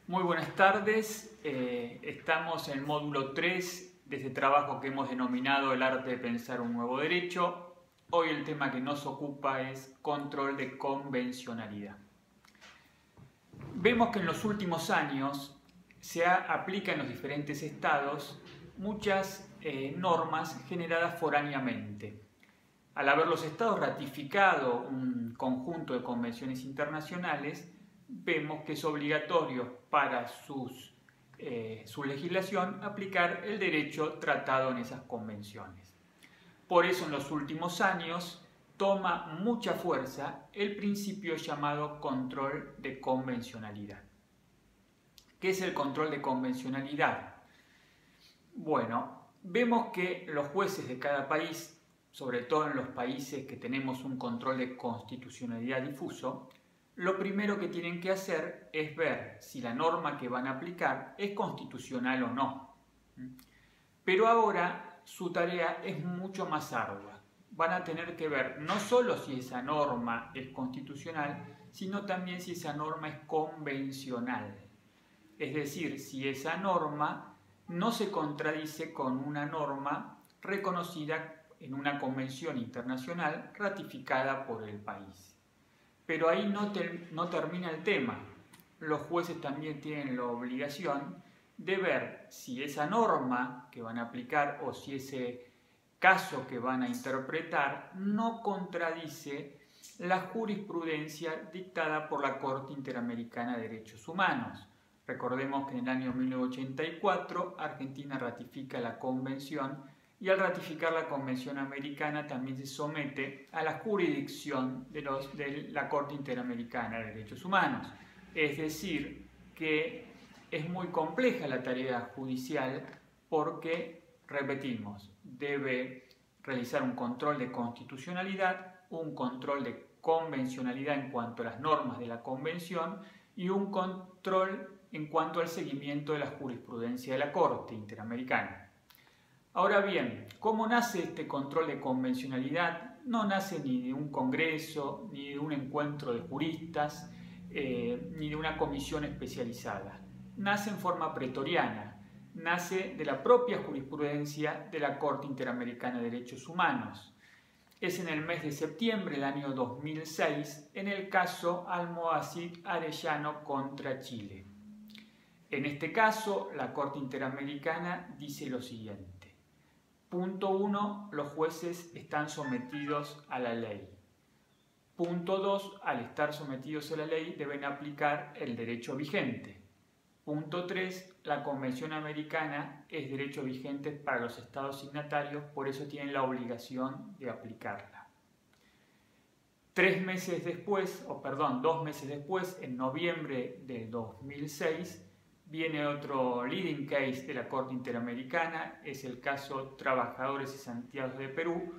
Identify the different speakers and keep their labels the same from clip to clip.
Speaker 1: Muy buenas tardes, estamos en el módulo 3 de este trabajo que hemos denominado El arte de pensar un nuevo derecho. Hoy el tema que nos ocupa es control de convencionalidad. Vemos que en los últimos años se aplica en los diferentes estados muchas normas generadas foráneamente. Al haber los estados ratificado un conjunto de convenciones internacionales, vemos que es obligatorio para su legislación aplicar el derecho tratado en esas convenciones. Por eso en los últimos años toma mucha fuerza el principio llamado control de convencionalidad. ¿Qué es el control de convencionalidad? Bueno, vemos que los jueces de cada país, sobre todo en los países que tenemos un control de constitucionalidad difuso, lo primero que tienen que hacer es ver si la norma que van a aplicar es constitucional o no. Pero ahora su tarea es mucho más ardua. Van a tener que ver no solo si esa norma es constitucional, sino también si esa norma es convencional. Es decir, si esa norma no se contradice con una norma reconocida en una convención internacional ratificada por el país. Pero ahí no termina el tema. Los jueces también tienen la obligación de ver si esa norma que van a aplicar o si ese caso que van a interpretar no contradice la jurisprudencia dictada por la Corte Interamericana de Derechos Humanos. Recordemos que en el año 1984 Argentina ratifica la convención y al ratificar la Convención Americana también se somete a la jurisdicción de la Corte Interamericana de Derechos Humanos. Es decir, que es muy compleja la tarea judicial porque, repetimos, debe realizar un control de constitucionalidad, un control de convencionalidad en cuanto a las normas de la Convención y un control en cuanto al seguimiento de la jurisprudencia de la Corte Interamericana. Ahora bien, ¿cómo nace este control de convencionalidad? No nace ni de un congreso, ni de un encuentro de juristas, ni de una comisión especializada. Nace en forma pretoriana, nace de la propia jurisprudencia de la Corte Interamericana de Derechos Humanos. Es en el mes de septiembre del año 2006, en el caso Almohacid Arellano contra Chile. En este caso, la Corte Interamericana dice lo siguiente. Punto 1. Los jueces están sometidos a la ley. Punto 2. Al estar sometidos a la ley deben aplicar el derecho vigente. Punto 3. La Convención Americana es derecho vigente para los estados signatarios, por eso tienen la obligación de aplicarla. 2 meses después, en noviembre de 2006, viene otro leading case de la Corte Interamericana, es el caso Trabajadores Cesanteados de Perú,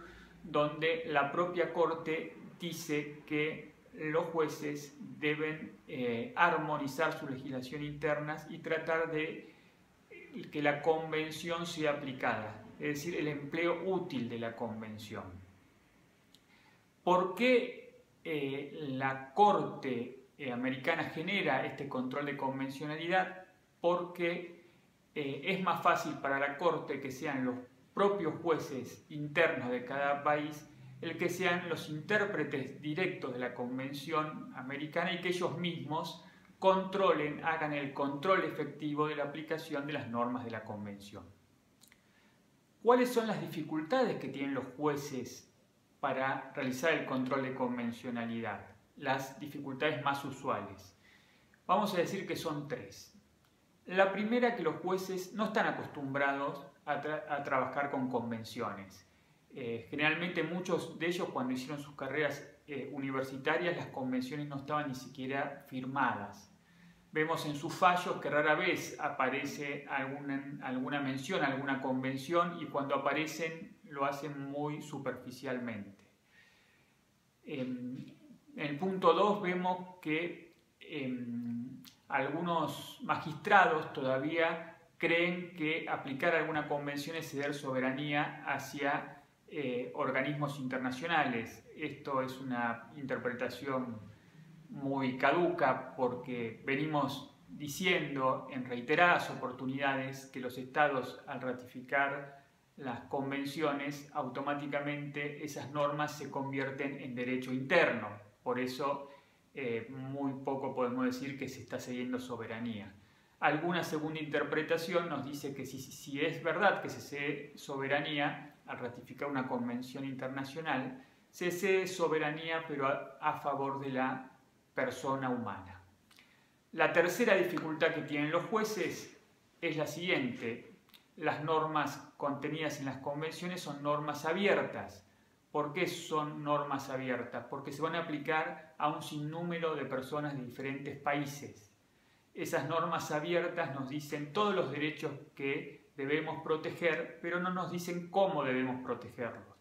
Speaker 1: donde la propia Corte dice que los jueces deben armonizar su legislación interna y tratar de que la convención sea aplicada, es decir, el empleo útil de la convención. ¿Por qué la Corte americana genera este control de convencionalidad? Porque es más fácil para la Corte que sean los propios jueces internos de cada país el que sean los intérpretes directos de la Convención Americana y que ellos mismos hagan el control efectivo de la aplicación de las normas de la Convención. ¿Cuáles son las dificultades que tienen los jueces para realizar el control de convencionalidad? Las dificultades más usuales. Vamos a decir que son 3. La primera, que los jueces no están acostumbrados a trabajar con convenciones. Generalmente muchos de ellos, cuando hicieron sus carreras universitarias, las convenciones no estaban ni siquiera firmadas. Vemos en sus fallos que rara vez aparece alguna mención a alguna convención y cuando aparecen lo hacen muy superficialmente. En el punto 2 vemos que algunos magistrados todavía creen que aplicar alguna convención es ceder soberanía hacia organismos internacionales. Esto es una interpretación muy caduca porque venimos diciendo en reiteradas oportunidades que los estados, al ratificar las convenciones, automáticamente esas normas se convierten en derecho interno. Por eso muy poco podemos decir que se está cediendo soberanía. Alguna segunda interpretación nos dice que si es verdad que se cede soberanía al ratificar una convención internacional, se cede soberanía pero a favor de la persona humana. La tercera dificultad que tienen los jueces es la siguiente. Las normas contenidas en las convenciones son normas abiertas. ¿Por qué son normas abiertas? Porque se van a aplicar a un sinnúmero de personas de diferentes países. Esas normas abiertas nos dicen todos los derechos que debemos proteger, pero no nos dicen cómo debemos protegerlos.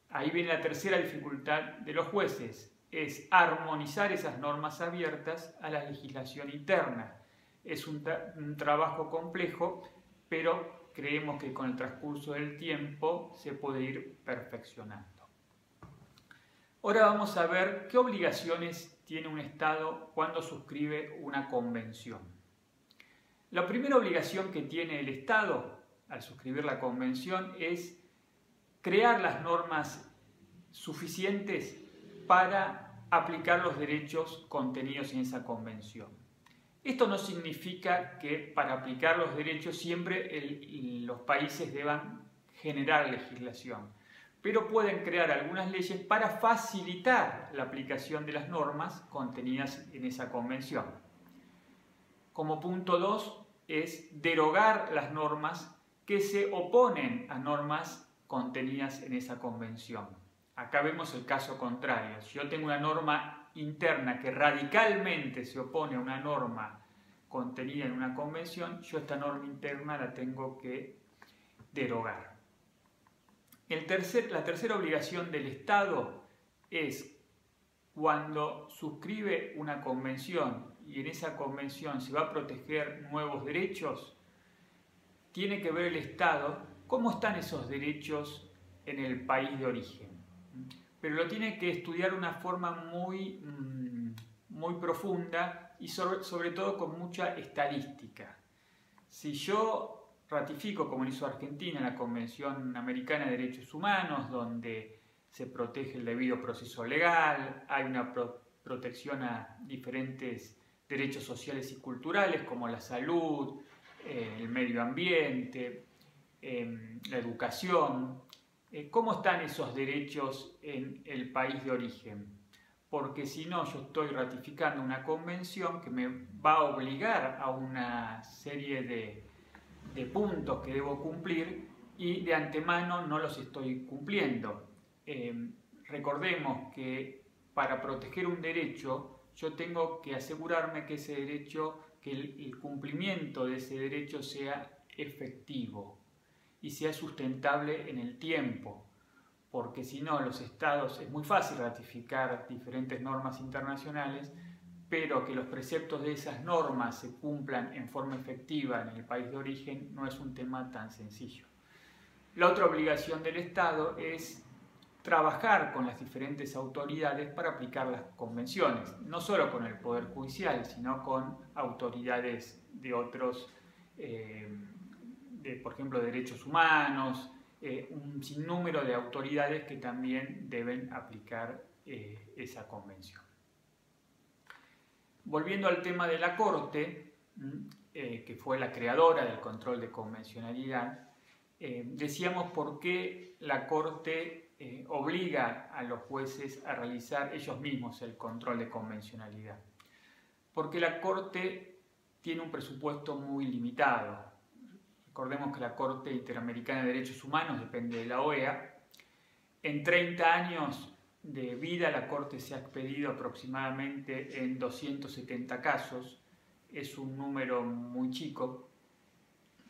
Speaker 1: Ahí viene la tercera dificultad de los jueces, es armonizar esas normas abiertas a la legislación interna. Es un trabajo complejo, pero creemos que con el transcurso del tiempo se puede ir perfeccionando. Ahora vamos a ver qué obligaciones tiene un Estado cuando suscribe una convención. La primera obligación que tiene el Estado al suscribir la convención es crear las normas suficientes para aplicar los derechos contenidos en esa convención. Esto no significa que para aplicar los derechos siempre los países deban generar legislación, pero pueden crear algunas leyes para facilitar la aplicación de las normas contenidas en esa convención. Como punto 2 es derogar las normas que se oponen a normas contenidas en esa convención. Acá vemos el caso contrario. Si yo tengo una norma interna que radicalmente se opone a una norma contenida en una convención, yo esta norma interna la tengo que derogar. La tercera obligación del Estado es cuando suscribe una convención y en esa convención se va a proteger nuevos derechos, tiene que ver el Estado cómo están esos derechos en el país de origen. Pero lo tiene que estudiar de una forma muy profunda y sobre todo con mucha estadística. Si yo ratifico, como lo hizo Argentina, la Convención Americana de Derechos Humanos, donde se protege el debido proceso legal, hay una protección a diferentes derechos sociales y culturales como la salud, el medio ambiente, la educación. ¿Cómo están esos derechos en el país de origen? Porque si no, yo estoy ratificando una convención que me va a obligar a una serie de puntos que debo cumplir y de antemano no los estoy cumpliendo. Recordemos que para proteger un derecho yo tengo que asegurarme que ese derecho, que el cumplimiento de ese derecho sea efectivo y sea sustentable en el tiempo, porque si no, los estados, es muy fácil ratificar diferentes normas internacionales, pero que los preceptos de esas normas se cumplan en forma efectiva en el país de origen no es un tema tan sencillo. La otra obligación del Estado es trabajar con las diferentes autoridades para aplicar las convenciones, no solo con el Poder Judicial, sino con autoridades de otros, por ejemplo, de derechos humanos, un sinnúmero de autoridades que también deben aplicar esa convención. Volviendo al tema de la Corte, que fue la creadora del control de convencionalidad, decíamos por qué la Corte obliga a los jueces a realizar ellos mismos el control de convencionalidad. Porque la Corte tiene un presupuesto muy limitado. Recordemos que la Corte Interamericana de Derechos Humanos depende de la OEA. En 30 años de vida la Corte se ha expedido aproximadamente en 270 casos. Es un número muy chico.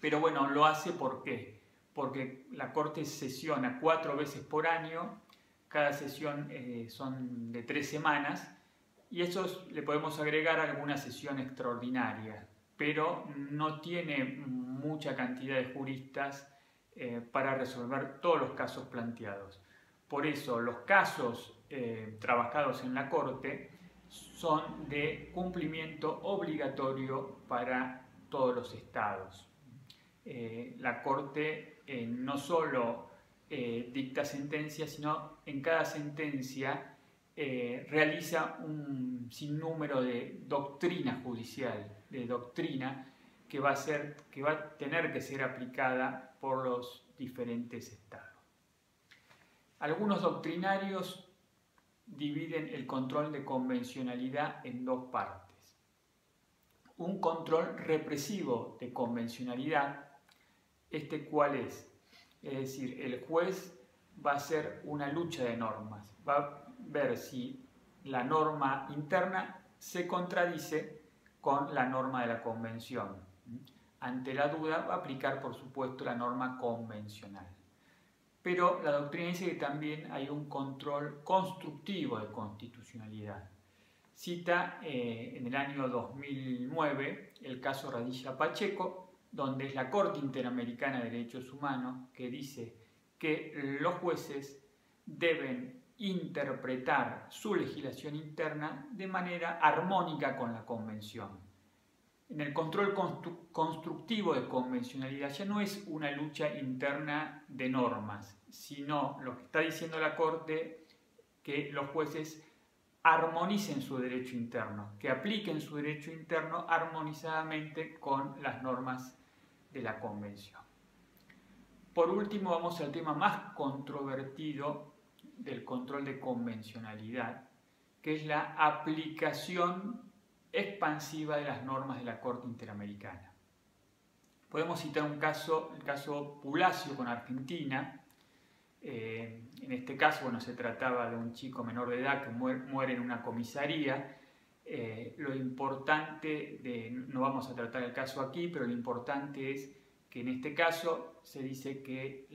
Speaker 1: Pero bueno, lo hace ¿por qué? Porque la Corte sesiona 4 veces por año, cada sesión son de 3 semanas, y eso le podemos agregar alguna sesión extraordinaria, pero no tiene mucha cantidad de juristas para resolver todos los casos planteados. Por eso los casos trabajados en la Corte son de cumplimiento obligatorio para todos los estados. La Corte no solo dicta sentencias, sino en cada sentencia realiza un sinnúmero de doctrina judicial, de doctrina que va a tener que ser aplicada por los diferentes estados. Algunos doctrinarios dividen el control de convencionalidad en dos partes. Un control represivo de convencionalidad, ¿cuál es? Es decir, el juez va a hacer una lucha de normas, va a ver si la norma interna se contradice con la norma de la convención. Ante la duda va a aplicar, por supuesto, la norma convencional. Pero la doctrina dice que también hay un control constructivo de constitucionalidad. Cita en el año 2009 el caso Radilla-Pacheco, donde es la Corte Interamericana de Derechos Humanos que dice que los jueces deben interpretar su legislación interna de manera armónica con la Convención. En el control constructivo de convencionalidad ya no es una lucha interna de normas, sino lo que está diciendo la Corte, que los jueces armonicen su derecho interno, que apliquen su derecho interno armonizadamente con las normas de la Convención. Por último, vamos al tema más controvertido del control de convencionalidad, que es la aplicación expansiva de las normas de la Corte Interamericana. Podemos citar un caso, el caso Pulacio con Argentina. En este caso, se trataba de un chico menor de edad que muere en una comisaría. Lo importante, no vamos a tratar el caso aquí, pero lo importante es que en este caso se dice que